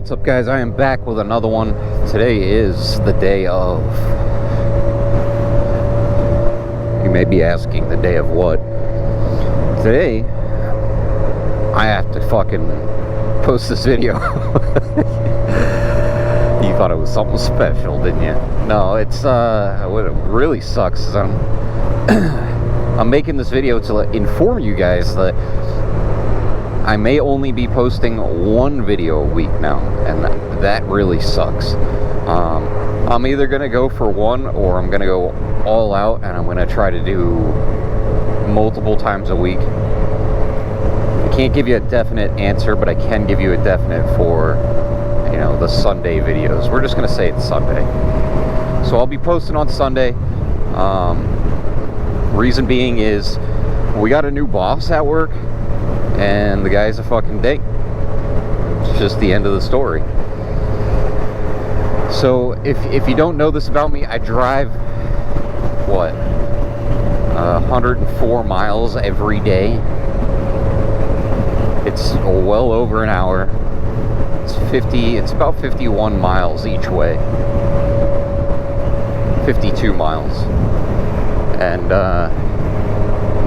What's up, guys? I am back with another one. Today is the day of... You may be asking, the day of what? Today, I have to fucking post this video. You thought it was something special, didn't you? No, it's, what really sucks is I'm making this video to inform you guys that I may only be posting one video a week now, and that really sucks. I'm either going to go for one, or I'm going to go all out, and I'm going to try to do multiple times a week. I can't give you a definite answer, but I can give you a definite for, you know, the Sunday videos. We're just going to say it's Sunday. So I'll be posting on Sunday. Reason being is we got a new boss at work, and the guy's a fucking dink. It's just the end of the story. So if you don't know this about me, I drive 104 miles every day. It's well over an hour. It's about 51 miles each way. 52 miles. And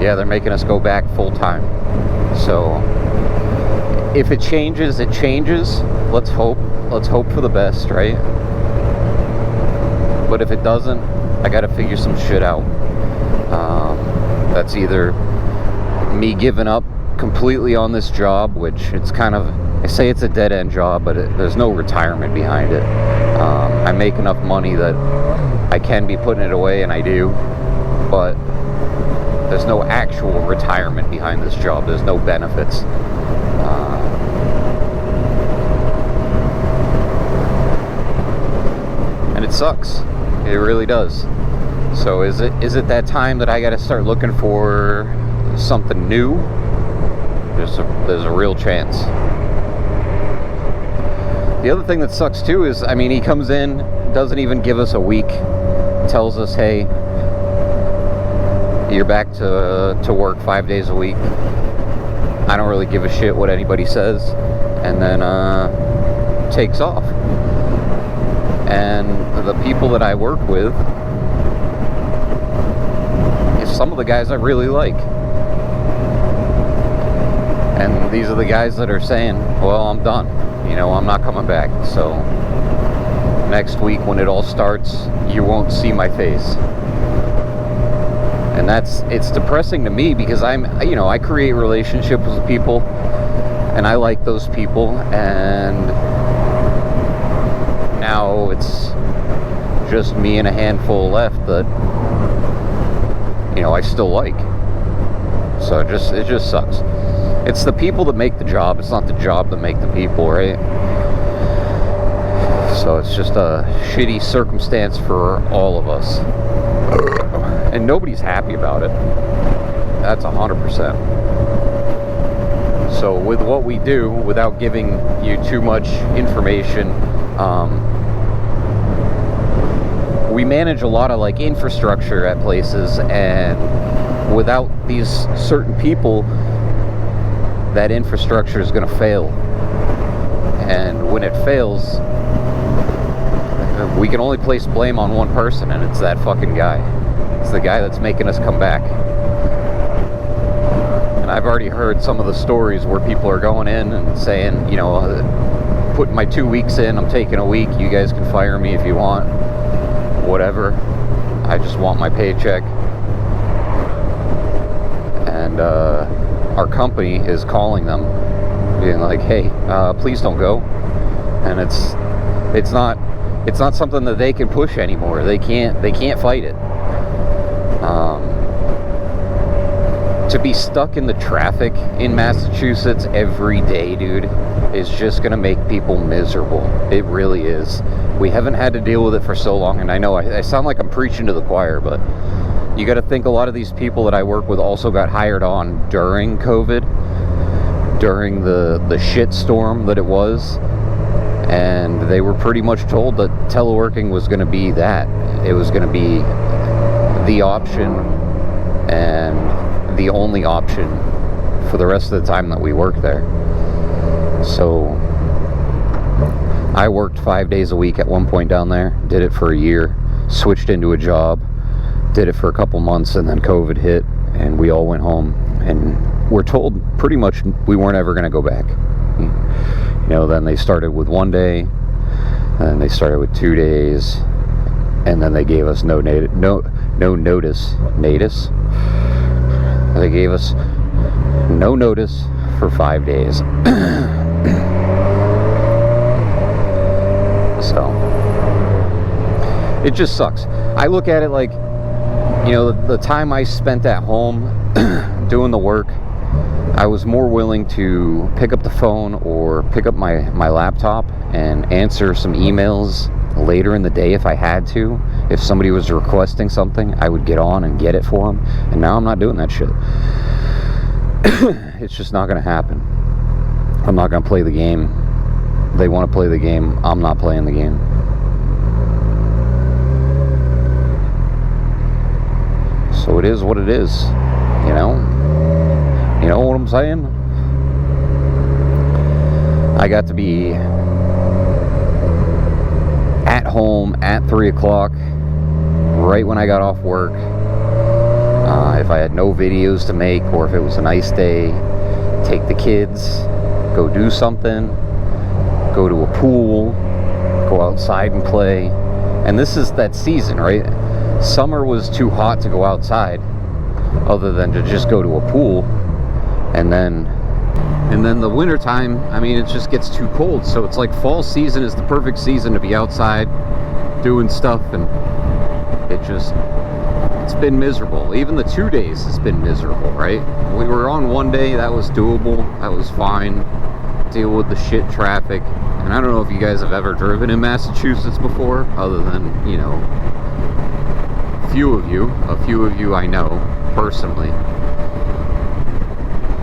yeah, they're making us go back full time. So if it changes, it changes. Let's hope for the best, right? But if it doesn't, I gotta figure some shit out. That's either me giving up completely on this job, which it's kind of, I say it's a dead-end job, but there's no retirement behind it. I make enough money that I can be putting it away, and I do, but there's no actual retirement behind this job. There's no benefits. And it sucks. It really does. So is it that time that I got to start looking for something new? There's a real chance. The other thing that sucks too is, I mean, he comes in, doesn't even give us a week, tells us, hey, you're back to work 5 days a week. I don't really give a shit what anybody says, and then takes off. And the people that I work with is some of the guys I really like. And these are the guys that are saying, well, I'm done. You know, I'm not coming back. So next week when it all starts, you won't see my face. And it's depressing to me, because I create relationships with people, and I like those people, and now it's just me and a handful left that, you know, I still like. So it just sucks. It's the people that make the job. It's not the job that make the people, right? So it's just a shitty circumstance for all of us. And nobody's happy about it. That's 100%. So with what we do, without giving you too much information, we manage a lot of like infrastructure at places, and without these certain people, that infrastructure is going to fail. And when it fails, we can only place blame on one person, and it's that fucking guy. It's the guy that's making us come back. And I've already heard some of the stories where people are going in and saying, you know, putting my 2 weeks in, I'm taking a week, you guys can fire me if you want, whatever, I just want my paycheck. And our company is calling them, being like, hey, please don't go. And it's not something that they can push anymore. They can't fight it. To be stuck in the traffic in Massachusetts every day, dude, is just gonna make people miserable. It really is. We haven't had to deal with it for so long, and I know I sound like I'm preaching to the choir, but you got to think a lot of these people that I work with also got hired on during COVID, during the shit storm that it was, and they were pretty much told that teleworking was going to be that. It was going to be the option and the only option for the rest of the time that we work there. So I worked 5 days a week at one point down there, did it for a year, switched into a job, did it for a couple months, and then COVID hit and we all went home, and we're told pretty much we weren't ever going to go back. You know, then they started with 1 day, and they started with 2 days, and then they gave us no notice. They gave us no notice for 5 days. So it just sucks. I look at it like, you know, the time I spent at home doing the work, I was more willing to pick up the phone or pick up my laptop and answer some emails later in the day if I had to. If somebody was requesting something, I would get on and get it for them. And now I'm not doing that shit. It's just not going to happen. I'm not going to play the game. They want to play the game. I'm not playing the game. So it is what it is, you know? You know what I'm saying? I got to be at home at 3 o'clock, right when I got off work. If I had no videos to make, or if it was a nice day, take the kids, go do something, go to a pool, go outside and play. And this is that season, right? Summer was too hot to go outside, other than to just go to a pool. And then the winter time, I mean, it just gets too cold. So it's like fall season is the perfect season to be outside doing stuff, and it's been miserable. Even the 2 days has been miserable, right? We were on 1 day, that was doable, that was fine. Deal with the shit traffic. And I don't know if you guys have ever driven in Massachusetts before, other than, you know, a few of you I know personally.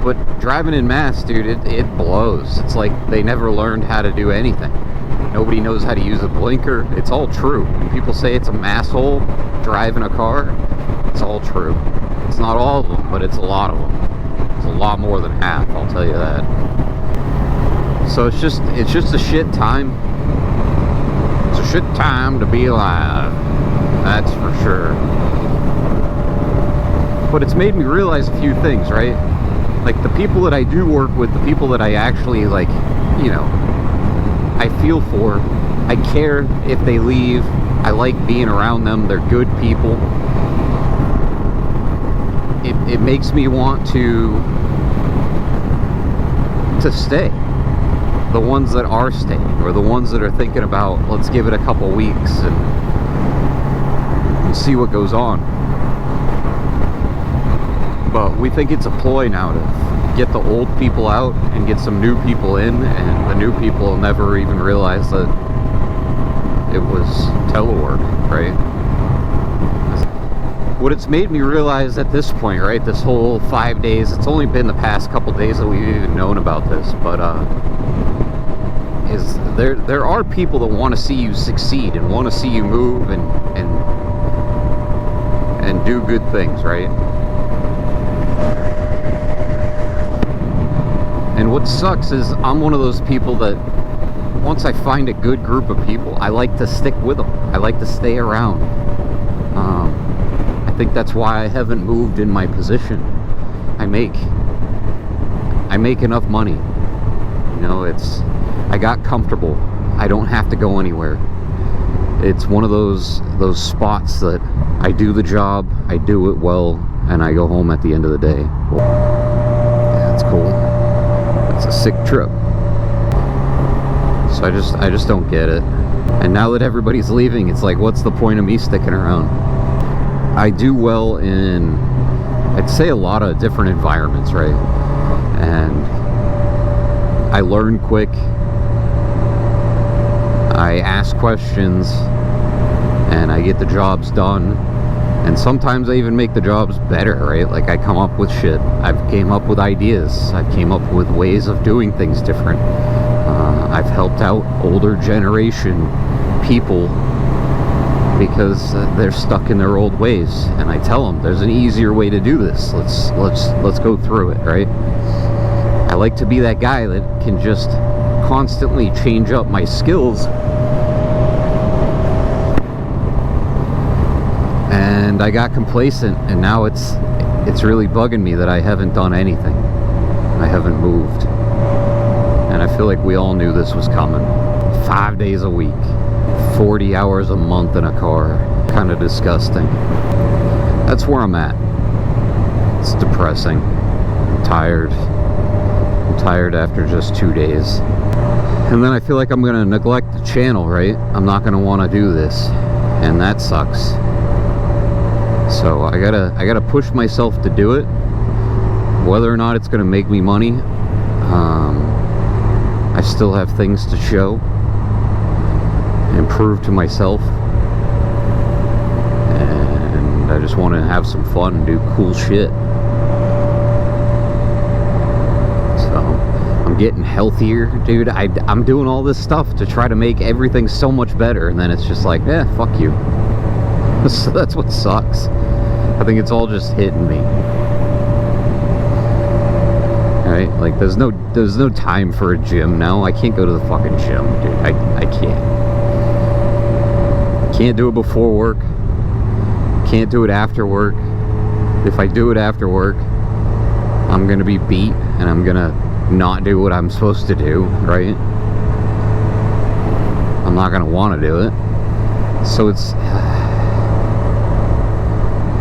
But driving in Mass, dude, it blows. It's like they never learned how to do anything. Nobody knows how to use a blinker. It's all true. When people say it's a masshole driving a car, it's all true. It's not all of them, but it's a lot of them. It's a lot more than half, I'll tell you that. So it's just a shit time. It's a shit time to be alive. That's for sure. But it's made me realize a few things, right? Like, the people that I do work with, the people that I actually, like, you know, I feel for, I care if they leave. I like being around them. They're good people. It makes me want to stay. The ones that are staying, or the ones that are thinking about, let's give it a couple weeks and see what goes on. But we think it's a ploy now to get the old people out and get some new people in, and the new people will never even realize that it was telework, right? What it's made me realize at this point, right, this whole 5 days, it's only been the past couple days that we've even known about this, but is there are people that want to see you succeed and want to see you move and do good things, right? And what sucks is I'm one of those people that once I find a good group of people, I like to stick with them. I like to stay around. I think that's why I haven't moved in my position. I make enough money. You know, I got comfortable. I don't have to go anywhere. It's one of those spots that I do the job, I do it well, and I go home at the end of the day. Yeah, it's cool. It's a sick trip. So I just don't get it. And now that everybody's leaving, it's like, what's the point of me sticking around? I do well in, I'd say, a lot of different environments, right? And I learn quick. I ask questions, and I get the jobs done. And sometimes I even make the jobs better, right? Like, I come up with shit. I've came up with ideas. I've came up with ways of doing things different. I've helped out older generation people because they're stuck in their old ways, and I tell them there's an easier way to do this. Let's go through it, right? I like to be that guy that can just constantly change up my skills. And I got complacent, and now it's really bugging me that I haven't done anything. I haven't moved. And I feel like we all knew this was coming. 5 days a week, 40 hours a month in a car. Kind of disgusting. That's where I'm at. It's depressing. I'm tired. I'm tired after just 2 days. And then I feel like I'm gonna neglect the channel, right? I'm not gonna want to do this, and that sucks. So I gotta push myself to do it, whether or not it's gonna make me money. I still have things to show and prove to myself, and I just want to have some fun and do cool shit. I'm getting healthier, dude. I'm doing all this stuff to try to make everything so much better, and then it's just like, fuck you. So that's what sucks. I think it's all just hitting me. Right? Like, there's no time for a gym now. I can't go to the fucking gym, dude. I can't. Can't do it before work. Can't do it after work. If I do it after work, I'm gonna be beat, and I'm gonna not do what I'm supposed to do, right? I'm not gonna want to do it. So it's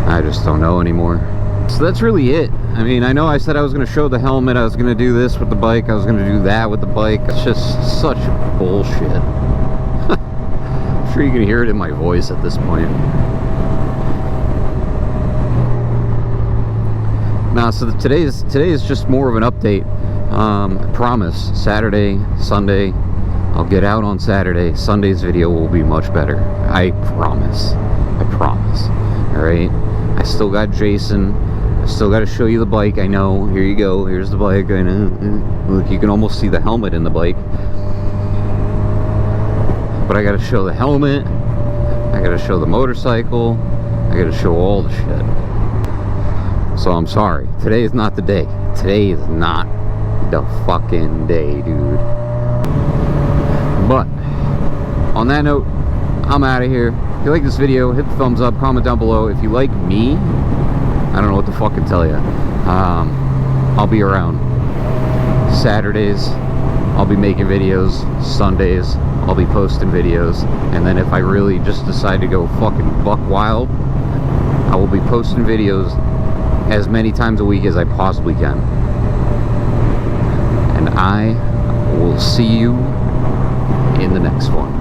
I just don't know anymore. So that's really it. I mean, I know I said I was gonna show the helmet, I was gonna do this with the bike, I was gonna do that with the bike. It's just such bullshit. I'm sure you can hear it in my voice at this point. Nah, so today is just more of an update. I promise, Saturday, Sunday, I'll get out on Saturday. Sunday's video will be much better. I promise. I promise. Alright? I still got Jason. I still got to show you the bike. I know. Here you go. Here's the bike. I know. Look, you can almost see the helmet in the bike. But I got to show the helmet. I got to show the motorcycle. I got to show all the shit. So I'm sorry. Today is not the day. Today is not the fucking day, dude. But on that note, I'm out of here. If you like this video, hit the thumbs up, comment down below. If you like me, I don't know what to fucking tell you. I'll be around. Saturdays, I'll be making videos. Sundays, I'll be posting videos. And then if I really just decide to go fucking buck wild, I will be posting videos as many times a week as I possibly can. And I will see you in the next one.